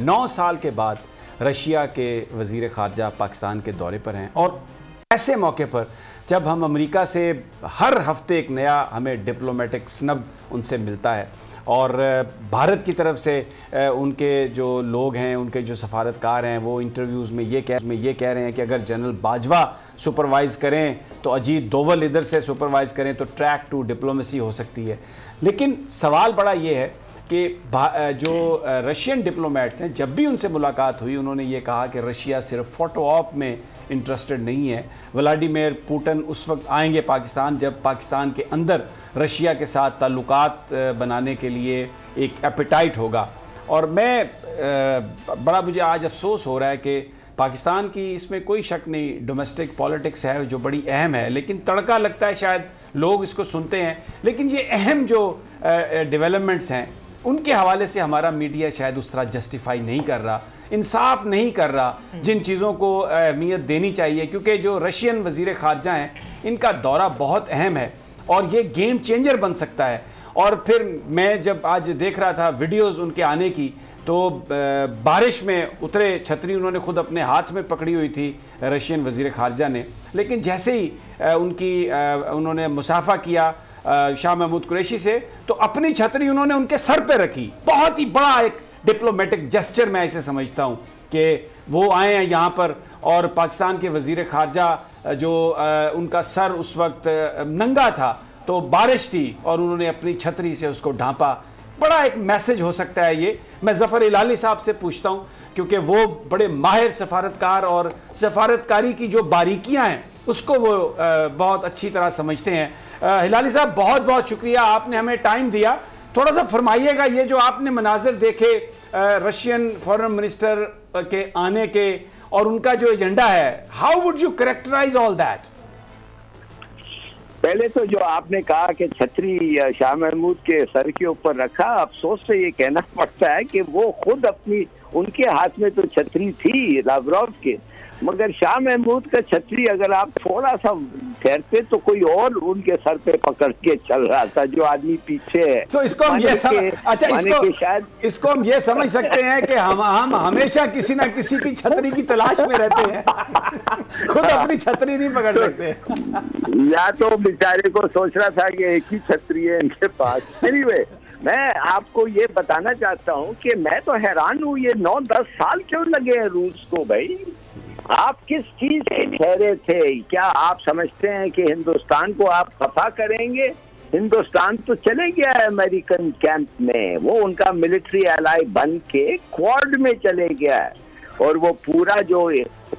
9 साल के बाद रशिया के वज़ीर ख़ारजा पाकिस्तान के दौरे पर हैं और ऐसे मौके पर जब हम अमेरिका से हर हफ्ते एक नया हमें डिप्लोमेटिक स्नब उनसे मिलता है और भारत की तरफ से उनके जो लोग हैं, उनके जो सफारतकार हैं, वो इंटरव्यूज़ में ये कह रहे हैं कि अगर जनरल बाजवा सुपरवाइज़ करें तो अजीत दोवल इधर से सुपरवाइज़ करें तो ट्रैक टू डिप्लोमेसी हो सकती है। लेकिन सवाल बड़ा ये है कि जो रशियन डिप्लोमेट्स हैं, जब भी उनसे मुलाकात हुई उन्होंने ये कहा कि रशिया सिर्फ फ़ोटो ऑप में इंटरेस्टेड नहीं है। व्लादिमीर पुतिन उस वक्त आएंगे पाकिस्तान जब पाकिस्तान के अंदर रशिया के साथ ताल्लुकात बनाने के लिए एक एपेटाइट होगा। और बड़ा मुझे आज अफसोस हो रहा है कि पाकिस्तान की इसमें कोई शक नहीं, डोमेस्टिक पॉलिटिक्स है जो बड़ी अहम है, लेकिन तड़का लगता है शायद लोग इसको सुनते हैं, लेकिन ये अहम जो डेवलपमेंट्स हैं उनके हवाले से हमारा मीडिया शायद उस तरह जस्टिफाई नहीं कर रहा, इंसाफ नहीं कर रहा जिन चीज़ों को अहमियत देनी चाहिए। क्योंकि जो रशियन वज़ीर ख़ारजा हैं इनका दौरा बहुत अहम है और ये गेम चेंजर बन सकता है। और फिर मैं जब आज देख रहा था वीडियोस उनके आने की, तो बारिश में उतरे, छतरी उन्होंने खुद अपने हाथ में पकड़ी हुई थी रशियन वज़ीर ख़ारजा ने, लेकिन जैसे ही उन्होंने मुसाफा किया शाह महमूद कुरैशी से, तो अपनी छतरी उन्होंने उनके सर पे रखी। बहुत ही बड़ा एक डिप्लोमेटिक जेस्चर मैं इसे समझता हूँ कि वो आए हैं यहाँ पर और पाकिस्तान के वज़ीर ख़ारजा जो उनका सर उस वक्त नंगा था, तो बारिश थी और उन्होंने अपनी छतरी से उसको ढांपा। बड़ा एक मैसेज हो सकता है ये। मैं ज़फ़र हिलाली साहब से पूछता हूँ क्योंकि वो बड़े माहिर सफारतकार और सफारतकारी की जो बारीकियाँ हैं उसको वो बहुत अच्छी तरह समझते हैं। हिलाली साहब, बहुत बहुत शुक्रिया, आपने हमें टाइम दिया। थोड़ा सा फरमाइएगा, ये जो आपने मनाजिर देखे रशियन फॉरेन मिनिस्टर के आने के और उनका जो एजेंडा है, how would you characterise all that? पहले तो जो आपने कहा कि छतरी शाह महमूद के सर के ऊपर रखा, अफसोस से ये कहना पड़ता है कि वो खुद उनके हाथ में तो छतरी थी लावरोव के, मगर शाह महमूद का छतरी अगर आप थोड़ा सा ठहरते तो कोई और उनके सर पे पकड़ के चल रहा था, जो आदमी पीछे है। तो इसको हम ये समझ सकते हैं कि हम हमेशा किसी ना किसी की छतरी की तलाश में रहते हैं खुद अपनी छतरी नहीं पकड़ सकते। या तो बेचारे को सोच रहा था कि एक ही छतरी है इनके पास। एनीवे, मैं आपको ये बताना चाहता हूँ कि मैं तो हैरान हूँ, ये 9-10 साल क्यों लगे हैं रूस को? भाई, आप किस चीज से ठहरे थे? क्या आप समझते हैं कि हिंदुस्तान को आप खफा करेंगे? हिंदुस्तान तो चले गया है अमेरिकन कैंप में, वो उनका मिलिट्री एलाई बन के क्वाड में चले गया है, और वो पूरा जो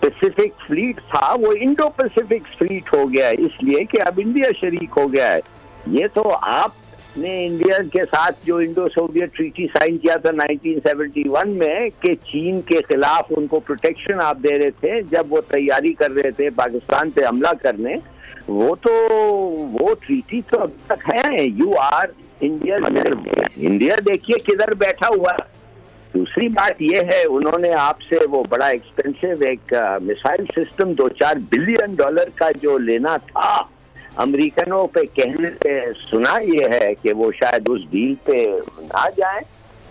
पैसिफिक फ्लीट था वो इंडो पैसिफिक फ्लीट हो गया है, इसलिए कि अब इंडिया शरीक हो गया है। ये तो आपने इंडिया के साथ जो इंडो सोवियत ट्रीटी साइन किया था 1971 में कि चीन के खिलाफ उनको प्रोटेक्शन आप दे रहे थे जब वो तैयारी कर रहे थे पाकिस्तान पे हमला करने, वो ट्रीटी तो अब तक है। यू आर इंडिया देखिए किधर बैठा हुआ। दूसरी बात यह है, उन्होंने आपसे वो बड़ा एक्सपेंसिव एक मिसाइल सिस्टम $2-4 बिलियन का जो लेना था, अमेरिकनों पे कहने से सुना ये है कि वो शायद उस डील पे ना जाए।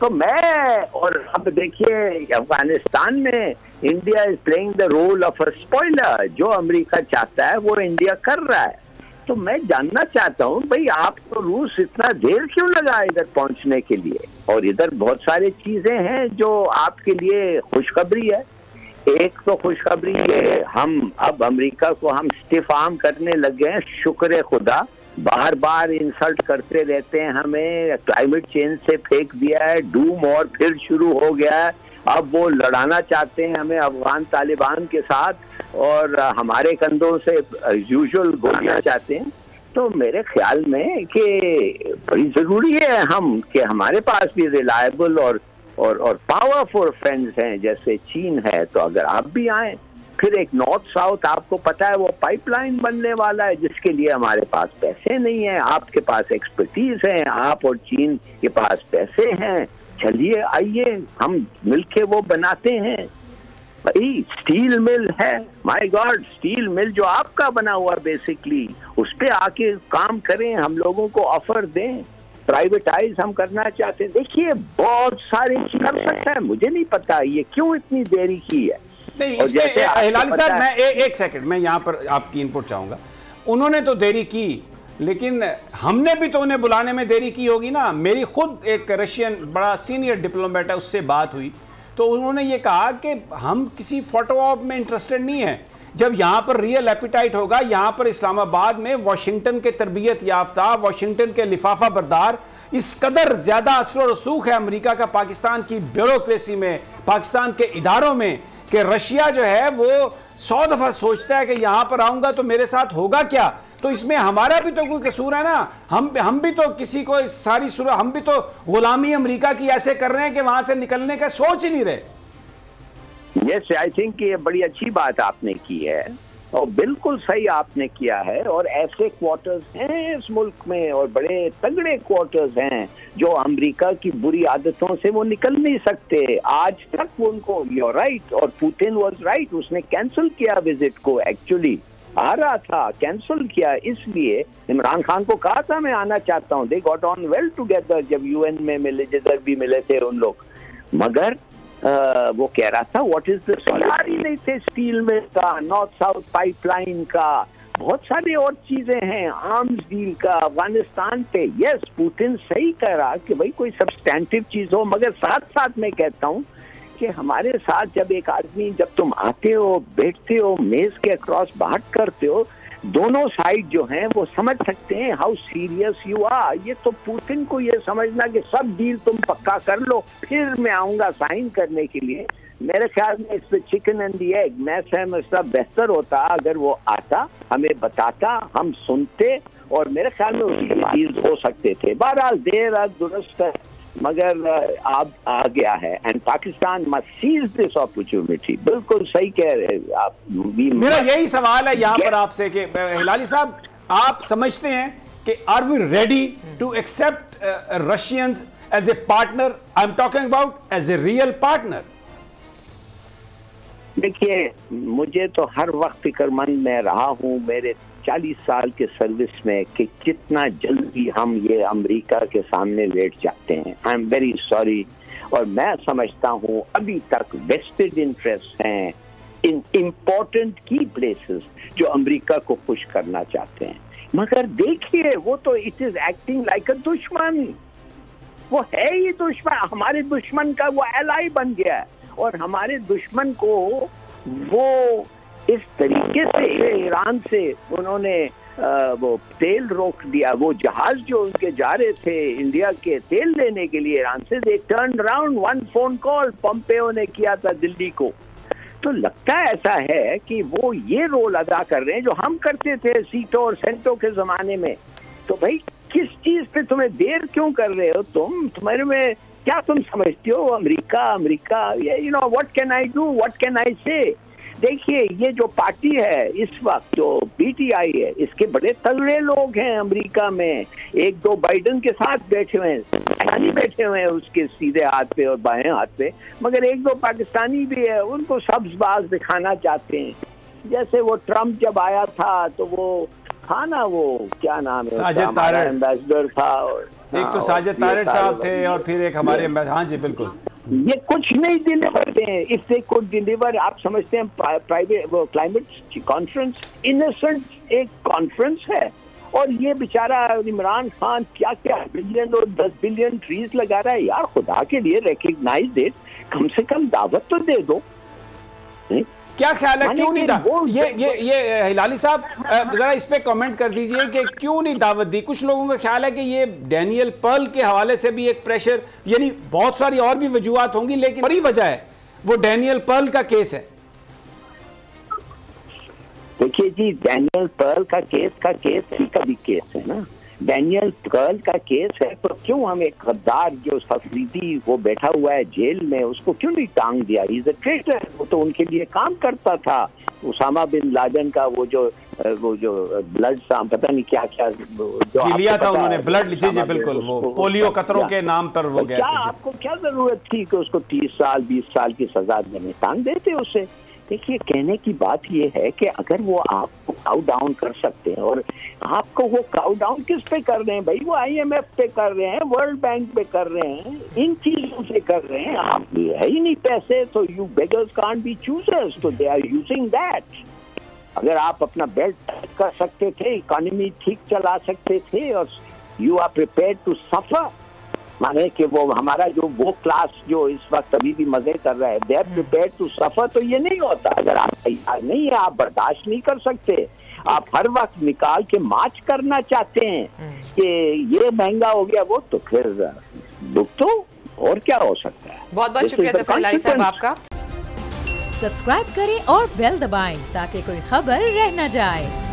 तो मैं, और अब देखिए अफगानिस्तान में India is playing the role of a spoiler, जो अमेरिका चाहता है वो इंडिया कर रहा है। तो मैं जानना चाहता हूँ भाई, आपको रूस इतना देर क्यों लगा इधर पहुंचने के लिए? और इधर बहुत सारी चीजें हैं जो आपके लिए खुशखबरी है। एक तो खुशखबरी है, हम अब अमेरिका को हम स्टिफ आर्म करने लगे हैं, शुक्र खुदा। बार बार इंसल्ट करते रहते हैं हमें, क्लाइमेट चेंज से फेंक दिया है, डूम और फिर शुरू हो गया है। अब वो लड़ाना चाहते हैं हमें अफगान तालिबान के साथ, और हमारे कंधों से यूजुअल गोलियां चाहते हैं। तो मेरे ख्याल में कि बड़ी जरूरी है कि हमारे पास भी रिलायबल और पावरफुल फ्रेंड्स हैं जैसे चीन है। तो अगर आप भी आए, फिर एक नॉर्थ साउथ, आपको पता है वो पाइपलाइन बनने वाला है जिसके लिए हमारे पास पैसे नहीं है, आपके पास एक्सपर्टीज है, आप और चीन के पास पैसे हैं। चलिए आइए, हम मिलके वो बनाते हैं। भाई, स्टील मिल है, माय गॉड, स्टील मिल जो आपका बना हुआ बेसिकली, उस पे आके काम करें, हम लोगों को ऑफर दें। प्राइवेटाइज हम करना चाहते हैं। देखिए बहुत सारे कर सकता है, मुझे नहीं पता ये क्यों इतनी देरी की है। नहीं, इसमें हिलाली साहब मैं एक सेकंड मैं यहाँ पर आपकी इनपुट चाहूंगा। उन्होंने तो देरी की, लेकिन हमने भी तो उन्हें बुलाने में देरी की होगी ना। मेरी खुद एक रशियन बड़ा सीनियर डिप्लोमेट है, उससे बात हुई तो उन्होंने ये कहा कि हम किसी फोटो ऑप में इंटरेस्टेड नहीं है। जब यहाँ पर रियल एपिटाइट होगा, यहाँ पर इस्लामाबाद में वाशिंगटन के तरबियत याफ्ता, वाशिंगटन के लिफाफा बरदार, इस कदर ज्यादा असर रसूख है अमेरिका का पाकिस्तान की ब्यूरोक्रेसी में, पाकिस्तान के इदारों में, कि रशिया जो है वो 100 दफा सोचता है कि यहां पर आऊंगा तो मेरे साथ होगा क्या। तो इसमें हमारा भी तो कोई कसूर है ना। हम भी तो किसी को इस सारी सूरत, हम भी तो गुलामी अमेरिका की ऐसे कर रहे हैं कि वहां से निकलने का सोच ही नहीं रहे। यस, आई थिंक ये बड़ी अच्छी बात आपने की है और बिल्कुल सही आपने किया है। और ऐसे क्वार्टर्स हैं इस मुल्क में और बड़े तगड़े क्वार्टर्स हैं जो अमेरिका की बुरी आदतों से वो निकल नहीं सकते। आज तक उनको, यू राइट, और पुतिन वाज राइट, उसने कैंसिल किया विजिट को। एक्चुअली आ रहा था, कैंसिल किया। इसलिए इमरान खान को कहा था मैं आना चाहता हूँ, they got on well together जब यूएन में मिले, जिधर भी मिले थे उन लोग। मगर वो कह रहा था व्हाट इज द ही नहीं थे स्टील में का, नॉर्थ साउथ पाइपलाइन का, बहुत सारी और चीजें हैं, आर्म्स डील का, अफगानिस्तान पे। यस, पुतिन सही कह रहा कि भाई कोई सब्सटैंटिव चीज हो। मगर साथ साथ मैं कहता हूँ कि हमारे साथ जब एक आदमी, जब तुम आते हो, बैठते हो, मेज के अक्रॉस बात करते हो, दोनों साइड जो हैं वो समझ सकते हैं हाउ सीरियस यू आर। ये तो पुतिन को ये समझना कि सब डील तुम पक्का कर लो फिर मैं आऊंगा साइन करने के लिए, मेरे ख्याल में इस पे चिकन एंड दी एग। मैं समझता बेहतर होता अगर वो आता, हमें बताता, हम सुनते, और मेरे ख्याल में उसकी डील हो सकते थे। बहरहाल देर दुरुस्त है, मगर अब आ गया है and Pakistan must seize this opportunity. बिल्कुल सही कह रहे हैं आप। मेरा यही सवाल है यहाँ पर आपसे कि हिलाली साहब, आप समझते हैं कि are we ready to accept Russians as a partner? I am talking about as a real partner. देखिए, मुझे तो हर वक्त फिक्रमंद मैं रहा हूँ मेरे 40 साल के सर्विस में कि कितना जल्दी हम ये अमेरिका के सामने लेट जाते हैं। I am very sorry. और मैं समझता हूँ अभी तक वेस्टेड इंटरेस्ट हैं इन इम्पोर्टेंट की प्लेसेस जो अमेरिका को पुश करना चाहते हैं। मगर देखिए, वो तो इट इज एक्टिंग लाइक अ दुश्मन। वो है ही दुश्मन, हमारे दुश्मन का वो एलाई बन गया है। और हमारे दुश्मन को वो इस तरीके से ईरान से उन्होंने वो तेल रोक दिया। वो जहाज जो उनके जा रहे थे इंडिया के तेल लेने के लिए ईरान से, they turn around, one phone call Pompeo ने किया था दिल्ली को। तो लगता ऐसा है कि वो ये रोल अदा कर रहे हैं जो हम करते थे सीटो और सेंटो के जमाने में। तो भाई किस चीज पे तुम्हें देर क्यों कर रहे हो तुम? तुम्हारे में क्या तुम समझते हो America America? You know what can I do, what can I से? देखिए, ये जो पार्टी है इस वक्त जो पीटीआई है, इसके बड़े तगड़े लोग हैं अमेरिका में। एक दो बाइडेन के साथ बैठे हुए हैं, बैठे हुए हैं उसके सीधे हाथ पे और बाएं हाथ पे, मगर एक दो पाकिस्तानी भी है, उनको सब्जबाज दिखाना चाहते हैं। जैसे वो ट्रम्प जब आया था तो वो था ना, वो क्या नाम है, साजिद तारड़ एम्बेसडर था। एक तो साजिद तारड़ साहब थे और फिर एक हमारे एम्बेसडर। हाँ जी बिल्कुल। ये कुछ नहीं डिलीवर हैं। इफ दे कुड डिलीवर, आप समझते हैं प्राइवेट वो क्लाइमेट कॉन्फ्रेंस इनोसेंट एक कॉन्फ्रेंस है, और ये बेचारा इमरान खान क्या क्या बिलियन और 10 बिलियन ट्रीज लगा रहा है। यार खुदा के लिए रिकग्नाइज इट, कम से कम दावत तो दे दो। क्या ख्याल है, क्यों नहीं ये हिलाली साहब जरा इस पे कमेंट कर दीजिए कि क्यों नहीं दावत दी? कुछ लोगों का ख्याल है कि ये डैनियल पर्ल के हवाले से भी एक प्रेशर, यानी बहुत सारी और भी वजूहात होंगी, लेकिन बड़ी वजह है वो डैनियल पर्ल का केस है। देखिए जी, डैनियल पर्ल का केस इनका भी केस है ना। डैनियल पर्ल का केस है तो क्यों हम एक गद्दार जो अफरीदी वो बैठा हुआ है जेल में, उसको क्यों नहीं टांग दिया? He is a traitor. वो तो उनके लिए काम करता था। उसामा बिन लादेन का वो जो ब्लड पता नहीं क्या क्या जो लिया था उन्होंने, ब्लड लीजिए बिल्कुल, वो पोलियो कतरों के नाम पर वो गया। क्या आपको क्या जरूरत थी कि उसको 30 साल 20 साल की सजा देने? टांग देते उसे। देखिए, कहने की बात ये है कि अगर वो आपको काउ डाउन कर सकते हैं, और आपको वो काउ डाउन किस पे कर रहे हैं भाई? वो IMF पे कर रहे हैं, वर्ल्ड बैंक पे कर रहे हैं, इन चीजों से कर रहे हैं। आप है ही नहीं पैसे, तो you beggars can't be choosers, तो दे आर यूजिंग दैट। अगर आप अपना बेल्ट टाइट कर सकते थे, इकोनॉमी ठीक चला सकते थे, और you are prepared to suffer, माने कि वो हमारा जो वो क्लास जो इस वक्त अभी भी मजे कर रहा है, they are prepared to suffer, तो ये नहीं होता। अगर आप तैयार नहीं है, आप बर्दाश्त नहीं कर सकते, आप हर वक्त निकाल के मार्च करना चाहते हैं कि ये महंगा हो गया वो, तो फिर दुख तो और क्या हो सकता है। बहुत बहुत शुक्रिया ज़फर इलाही साहब आपका। सब्सक्राइब करें और बेल दबाएं ताकि कोई खबर रह न जाए।